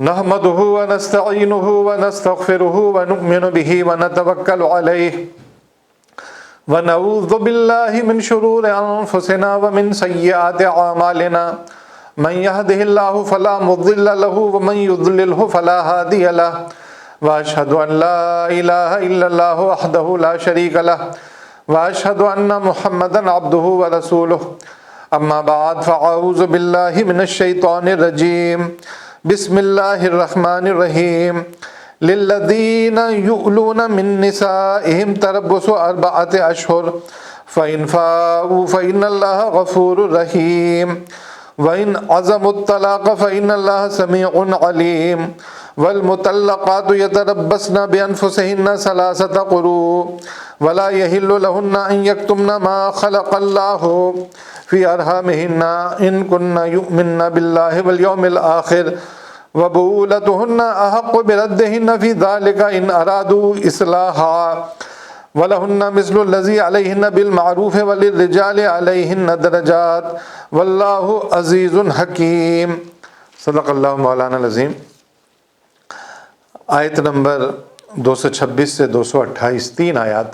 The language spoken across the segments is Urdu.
نحمده ونستعينه ونستغفره ونؤمن به ونتوكل عليه ونعوذ بالله من شرور أنفسنا ومن سيئات أعمالنا من يهده الله فلا مضل له ومن يضلله فلا هادي له وأشهد أن لا إله إلا الله وحده لا شريك له وأشهد أن محمدا عبده ورسوله أما بعد فأعوذ بالله من الشيطان الرجيم بسم الله الرحمن الرحيم للذين يؤلون من نسائهم تربص 4 أشهر فإن فاءوا فإن الله غفور رحيم وإن عزموا الطلاق فإن الله سميع عليم والمطلقات يتربصن بأنفسهن 3 قروء ولا يحل لهن أن يكتمن ما خلق الله في أرحامهن إن كن يؤمن بالله واليوم الآخر وبؤولتهن أحق بردهن في ذلك إن أرادوا إصلاحا ولهن مثل الذي عليهن بالمعروف وللرجال عليهن درجات والله عزيز حكيم صدق اللہ مولانا العظیم۔ آیت نمبر 226 سے 228 3 آیات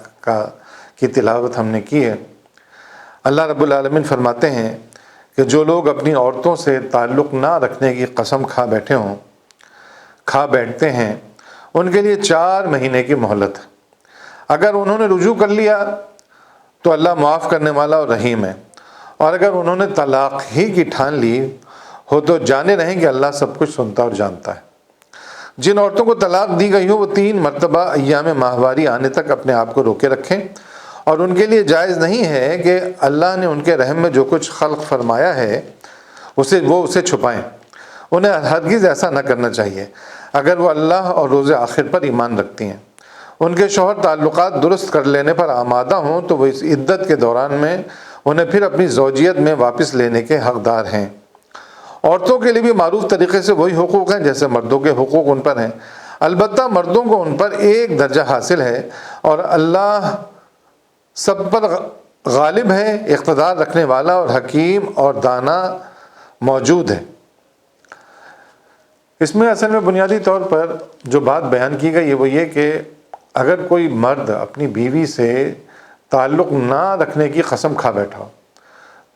کی تلاوت ہم نے کی ہے۔ اللہ رب العالمین فرماتے ہیں کہ جو لوگ اپنی عورتوں سے تعلق نہ رکھنے کی قسم کھا بیٹھتے ہیں ان کے لیے 4 مہینے کی مہلت ہے۔ اگر انہوں نے رجوع کر لیا تو اللہ معاف کرنے والا اور رحیم ہے، اور اگر انہوں نے طلاق ہی کی ٹھان لی ہو تو جانے رہیں کہ اللہ سب کچھ سنتا اور جانتا ہے۔ جن عورتوں کو طلاق دی گئی ہو وہ 3 مرتبہ ایام ماہواری آنے تک اپنے آپ کو روکے رکھیں، اور ان کے لیے جائز نہیں ہے کہ اللہ نے ان کے رحم میں جو کچھ خلق فرمایا ہے اسے چھپائیں۔ انہیں ہرگز ایسا نہ کرنا چاہیے اگر وہ اللہ اور روز آخر پر ایمان رکھتی ہیں۔ ان کے شوہر تعلقات درست کر لینے پر آمادہ ہوں تو وہ اس عدت کے دوران میں انہیں پھر اپنی زوجیت میں واپس لینے کے حقدار ہیں۔ عورتوں کے لیے بھی معروف طریقے سے وہی حقوق ہیں جیسے مردوں کے حقوق ان پر ہیں، البتہ مردوں کو ان پر ایک درجہ حاصل ہے، اور اللہ سب پر غالب ہے، اقتدار رکھنے والا اور حکیم اور دانا موجود ہے۔ اس میں اصل میں بنیادی طور پر جو بات بیان کی گئی ہے وہ یہ کہ اگر کوئی مرد اپنی بیوی سے تعلق نہ رکھنے کی قسم کھا بیٹھا ہو،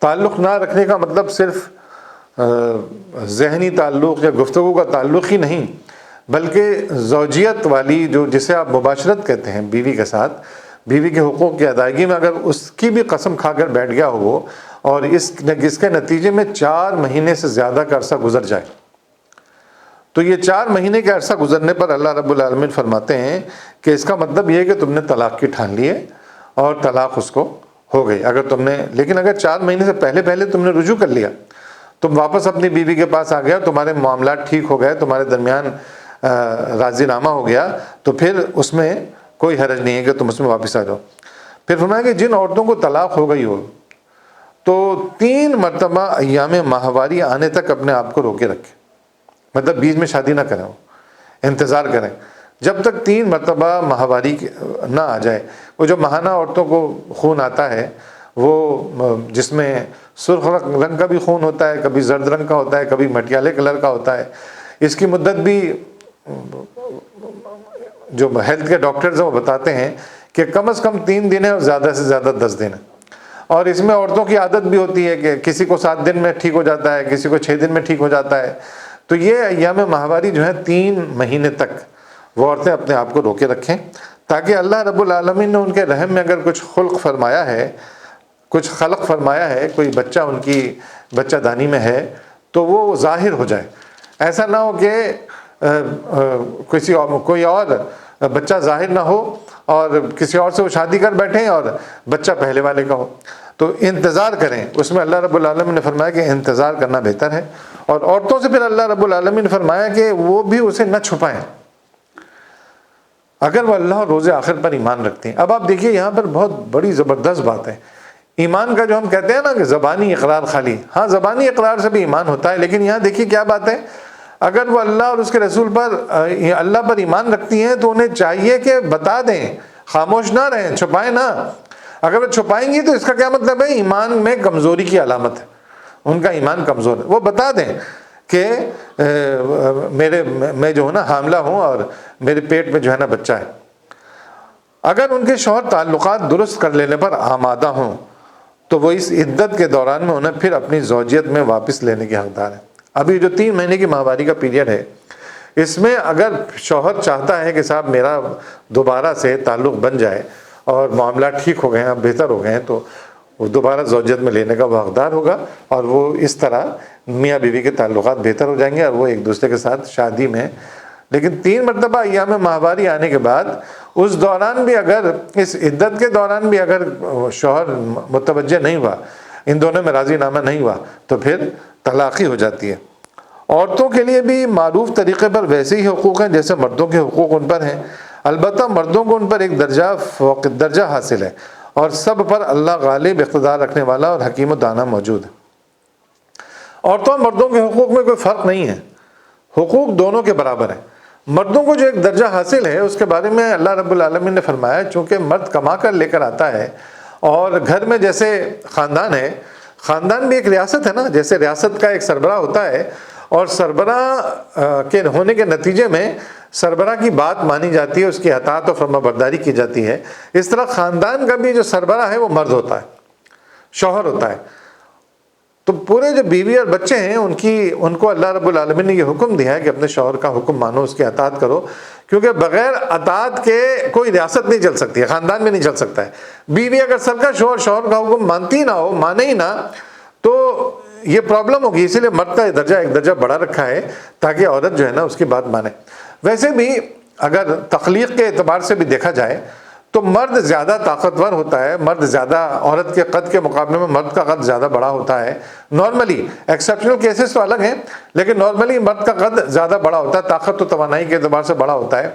تعلق نہ رکھنے کا مطلب صرف ذہنی تعلق یا گفتگو کا تعلق ہی نہیں، بلکہ زوجیت والی جسے آپ مباشرت کہتے ہیں بیوی کے ساتھ، بیوی کے حقوق کی ادائیگی میں اگر اس کی بھی قسم کھا کر بیٹھ گیا ہو اور اس کے نتیجے میں 4 مہینے سے زیادہ کا عرصہ گزر جائے تو یہ 4 مہینے کے عرصہ گزرنے پر اللہ رب العالمین فرماتے ہیں کہ اس کا مطلب یہ ہے کہ تم نے طلاق کی ٹھان لی ہے اور طلاق اس کو ہو گئی۔ لیکن اگر 4 مہینے سے پہلے تم نے رجوع کر لیا، تم واپس اپنی بیوی کے پاس آ گیا، تمہارے معاملات ٹھیک ہو گئے، تمہارے درمیان راضی نامہ ہو گیا، تو پھر اس میں کوئی حرج نہیں ہے کہ تم اس میں واپس آ جاؤ۔ پھر فرمایا کہ جن عورتوں کو طلاق ہو گئی ہو تو 3 مرتبہ ایام ماہواری آنے تک اپنے آپ کو روکے رکھیں، مطلب بیچ میں شادی نہ کریں، انتظار کریں جب تک 3 مرتبہ ماہواری نہ آ جائے۔ وہ جو ماہانہ عورتوں کو خون آتا ہے وہ جس میں سرخ رنگ کا بھی خون ہوتا ہے، کبھی زرد رنگ کا ہوتا ہے، کبھی مٹیالے کلر کا ہوتا ہے، اس کی مدت بھی جو ہیلتھ کے ڈاکٹرز ہیں وہ بتاتے ہیں کہ کم از کم 3 دن ہے اور زیادہ سے زیادہ 10 دن ہے۔ اور اس میں عورتوں کی عادت بھی ہوتی ہے کہ کسی کو 7 دن میں ٹھیک ہو جاتا ہے، کسی کو 6 دن میں ٹھیک ہو جاتا ہے۔ تو یہ ایام ماہواری جو ہیں 3 مہینے تک وہ عورتیں اپنے آپ کو روکے رکھیں، تاکہ اللہ رب العالمین نے ان کے رحم میں اگر کچھ خلق فرمایا ہے، کوئی بچہ ان کی بچہ دانی میں ہے تو وہ ظاہر ہو جائے۔ ایسا نہ ہو کہ کوئی اور بچہ ظاہر نہ ہو اور کسی اور سے وہ شادی کر بیٹھیں اور بچہ پہلے والے کا ہو۔ تو انتظار کریں، اس میں اللہ رب العالمین نے فرمایا کہ انتظار کرنا بہتر ہے۔ اور عورتوں سے پھر اللہ رب العالمین نے فرمایا کہ وہ بھی اسے نہ چھپائیں اگر وہ اللہ اور روز آخر پر ایمان رکھتے ہیں۔ اب آپ دیکھیے یہاں پر بہت بڑی زبردست بات ہے۔ ایمان کا جو ہم کہتے ہیں نا کہ زبانی اقرار خالی، ہاں زبانی اقرار سے بھی ایمان ہوتا ہے، لیکن یہاں دیکھیے کیا بات ہے، اگر وہ اللہ اور اس کے رسول پر اللہ پر ایمان رکھتی ہیں تو انہیں چاہیے کہ بتا دیں، خاموش نہ رہیں، چھپائیں نہ۔ اگر وہ چھپائیں گی تو اس کا کیا مطلب ہے؟ ایمان میں کمزوری کی علامت ہے، ان کا ایمان کمزور ہے۔ وہ بتا دیں کہ میں جو ہے نا حاملہ ہوں اور میرے پیٹ میں جو ہے نا بچہ ہے. اگر ان کے شوہر تعلقات درست کر لینے پر آمادہ ہوں تو وہ اس عدت کے دوران میں انہیں پھر اپنی زوجیت میں واپس لینے کے حقدار ہیں. ابھی جو 3 مہینے کی ماہواری کا پیریڈ ہے، اس میں اگر شوہر چاہتا ہے کہ صاحب میرا دوبارہ سے تعلق بن جائے اور معاملات ٹھیک ہو گئے ہیں، بہتر ہو گئے ہیں، تو وہ دوبارہ زوجیت میں لینے کا وہ حقدار ہوگا، اور وہ اس طرح میاں بیوی کے تعلقات بہتر ہو جائیں گے اور وہ ایک دوسرے کے ساتھ شادی میں. لیکن 3 مرتبہ ایام ماہواری آنے کے بعد اس دوران بھی اگر، اس عدت کے دوران بھی اگر شوہر متوجہ نہیں ہوا، ان دونوں میں راضی نامہ نہیں ہوا، تو پھر طلاق ہی ہو جاتی ہے. عورتوں کے لیے بھی معروف طریقے پر ویسے ہی حقوق ہیں جیسے مردوں کے حقوق ان پر ہیں، البتہ مردوں کو ان پر ایک درجہ حاصل ہے، اور سب پر اللہ غالب اقتدار رکھنے والا اور حکیم و دانا موجود ہے. عورتوں اور مردوں کے حقوق میں کوئی فرق نہیں ہے، حقوق دونوں کے برابر ہیں. مردوں کو جو ایک درجہ حاصل ہے اس کے بارے میں اللہ رب العالمین نے فرمایا، چونکہ مرد کما کر لے کر آتا ہے، اور گھر میں جیسے خاندان ہے، خاندان بھی ایک ریاست ہے نا، جیسے ریاست کا ایک سربراہ ہوتا ہے اور سربراہ کے ہونے کے نتیجے میں سربراہ کی بات مانی جاتی ہے، اس کی اطاعت و فرما برداری کی جاتی ہے، اس طرح خاندان کا بھی جو سربراہ ہے وہ مرد ہوتا ہے، شوہر ہوتا ہے. تو پورے جو بیوی اور بچے ہیں ان کو اللہ رب العالمین نے یہ حکم دیا ہے کہ اپنے شوہر کا حکم مانو، اس کی اطاعت کرو، کیونکہ بغیر اطاعت کے کوئی ریاست نہیں چل سکتی ہے، خاندان میں نہیں چل سکتا ہے. بیوی اگر سرکش ہو اور شوہر کا حکم مانتی نہ ہو، مانے ہی نہ، تو یہ پرابلم ہوگی. اسی لیے مرد کا درجہ ایک درجہ بڑا رکھا ہے تاکہ عورت جو ہے نا اس کی بات مانے. ویسے بھی اگر تخلیق کے اعتبار سے بھی دیکھا جائے تو مرد زیادہ طاقتور ہوتا ہے، مرد زیادہ، عورت کے قد کے مقابلے میں مرد کا قد زیادہ بڑا ہوتا ہے نارملی. ایکسیپشنل کیسز تو الگ ہیں، لیکن نارملی مرد کا قد زیادہ بڑا ہوتا ہے، طاقت و توانائی کے اعتبار سے بڑا ہوتا ہے.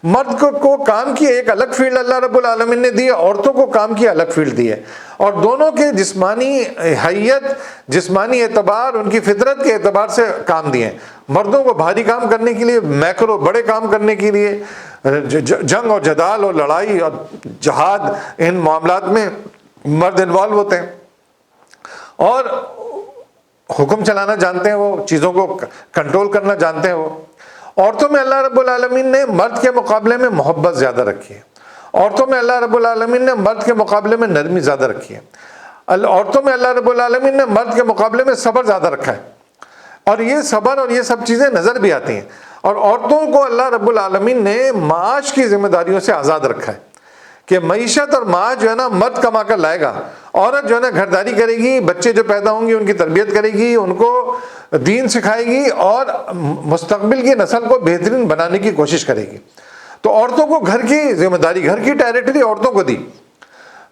مرد کو کام کی ایک الگ فیلڈ اللہ رب العالمین نے دی ہے، عورتوں کو کام کی الگ فیلڈ دی ہے، اور دونوں کے جسمانی حیت، جسمانی اعتبار، ان کی فطرت کے اعتبار سے کام دیے ہیں. مردوں کو بھاری کام کرنے کے لیے، میکرو بڑے کام کرنے کے لیے، جنگ اور جدال اور لڑائی اور جہاد، ان معاملات میں مرد انوالو ہوتے ہیں اور حکم چلانا جانتے ہیں، وہ چیزوں کو کنٹرول کرنا جانتے ہیں. وہ عورتوں میں اللہ رب العالمین نے مرد کے مقابلے میں محبت زیادہ رکھی ہے، عورتوں میں اللہ رب العالمین نے مرد کے مقابلے میں نرمی زیادہ رکھی ہے، عورتوں میں اللہ رب العالمین نے مرد کے مقابلے میں صبر زیادہ رکھا ہے. اور یہ صبر اور یہ سب چیزیں نظر بھی آتی ہیں. اور عورتوں کو اللہ رب العالمین نے معاش کی ذمہ داریوں سے آزاد رکھا ہے کہ معیشت اور معاش جو ہے نا مرد کما کر لائے گا، عورت جو ہے نا گھرداری کرے گی، بچے جو پیدا ہوں گی ان کی تربیت کرے گی، ان کو دین سکھائے گی اور مستقبل کی نسل کو بہترین بنانے کی کوشش کرے گی. تو عورتوں کو گھر کی ذمہ داری، گھر کی ٹیریٹری عورتوں کو دی.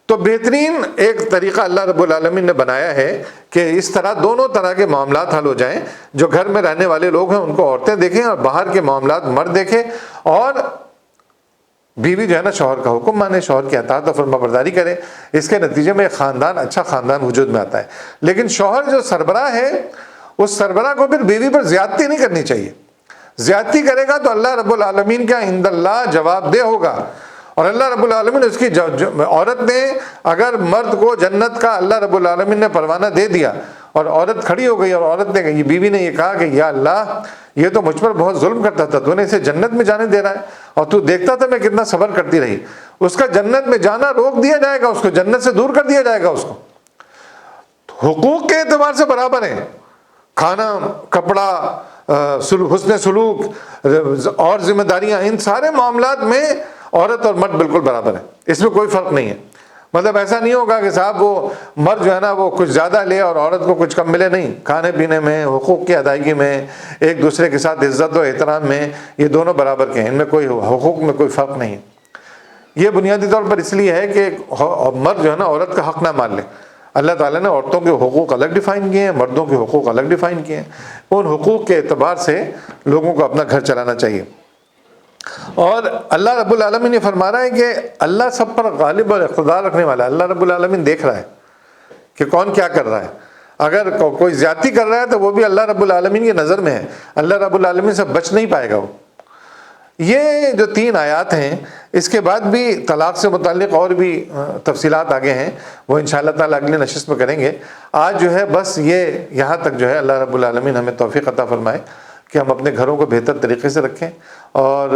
تو بہترین ایک طریقہ اللہ رب العالمین نے بنایا ہے کہ اس طرح دونوں طرح کے معاملات حل ہو جائیں. جو گھر میں رہنے والے لوگ ہیں ان کو عورتیں دیکھیں اور باہر کے معاملات مرد دیکھیں، اور بیوی جو ہے نا شوہر کا حکم مانے، شوہر کی اطاعت و فرما برداری کرے. اس کے نتیجے میں ایک خاندان، اچھا خاندان وجود میں آتا ہے. لیکن شوہر جو سربراہ ہے، اس سربراہ کو پھر بیوی پر زیادتی نہیں کرنی چاہیے. زیادتی کرے گا تو اللہ رب العالمین کا عند اللہ جواب دہ ہوگا. اور اللہ رب العالمین اس کی عورت نے اگر مرد کو جنت کا اللہ رب العالمین نے پروانہ دے دیا اور عورت کھڑی ہو گئی اور عورت نے، بیوی نے یہ کہا کہ یا اللہ یہ تو مجھ پر بہت ظلم کرتا تھا، تو نے اسے جنت میں جانے دے رہا ہے اور تو دیکھتا تھا میں کتنا صبر کرتی رہی، اس کا جنت میں جانا روک دیا جائے گا، اس کو جنت سے دور کر دیا جائے گا. اس کو حقوق کے اعتبار سے برابر ہیں، کھانا، کپڑا، حسن سلوک اور ذمہ داریاں، ان سارے معاملات میں عورت اور مرد بالکل برابر ہیں. اس میں کوئی فرق نہیں ہے. مطلب ایسا نہیں ہوگا کہ صاحب وہ مرد جو ہے نا وہ کچھ زیادہ لے اور عورت کو کچھ کم ملے. نہیں، کھانے پینے میں، حقوق کی ادائیگی میں، ایک دوسرے کے ساتھ عزت و احترام میں یہ دونوں برابر کے ہیں. ان میں کوئی حقوق میں کوئی فرق نہیں ہے. یہ بنیادی طور پر اس لیے ہے کہ مرد جو ہے نا عورت کا حق نہ مان لے. اللہ تعالیٰ نے عورتوں کے حقوق الگ ڈیفائن کیے ہیں، مردوں کے حقوق الگ ڈیفائن کیے ہیں. ان حقوق کے اعتبار سے لوگوں کو اپنا گھر چلانا چاہیے. اور اللہ رب العالمین یہ فرما رہا ہے کہ اللہ سب پر غالب اور اقتدار رکھنے والا ہے. اللہ رب العالمین دیکھ رہا ہے کہ کون کیا کر رہا ہے. اگر کوئی زیادتی کر رہا ہے تو وہ بھی اللہ رب العالمین کی نظر میں ہے، اللہ رب العالمین سے بچ نہیں پائے گا وہ. یہ جو 3 آیات ہیں، اس کے بعد بھی طلاق سے متعلق اور بھی تفصیلات آگے ہیں، وہ انشاءاللہ تعالیٰ اگلی نشست میں کریں گے۔ آج جو ہے بس یہ یہاں تک جو ہے اللہ رب العالمین ہمیں توفیق عطا فرمائے کہ ہم اپنے گھروں کو بہتر طریقے سے رکھیں اور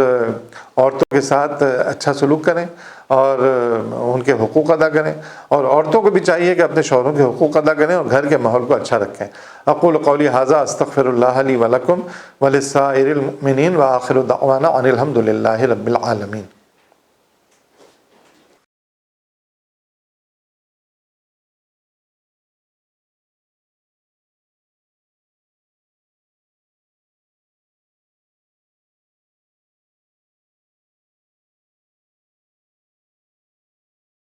عورتوں کے ساتھ اچھا سلوک کریں اور ان کے حقوق ادا کریں، اور عورتوں کو بھی چاہیے کہ اپنے شوہروں کے حقوق ادا کریں اور گھر کے ماحول کو اچھا رکھیں۔ اقول قولی ھذا استغفر اللہ لی ولکم ولسائر المؤمنین وآخر دعوانا ان الحمد للہ رب العالمین۔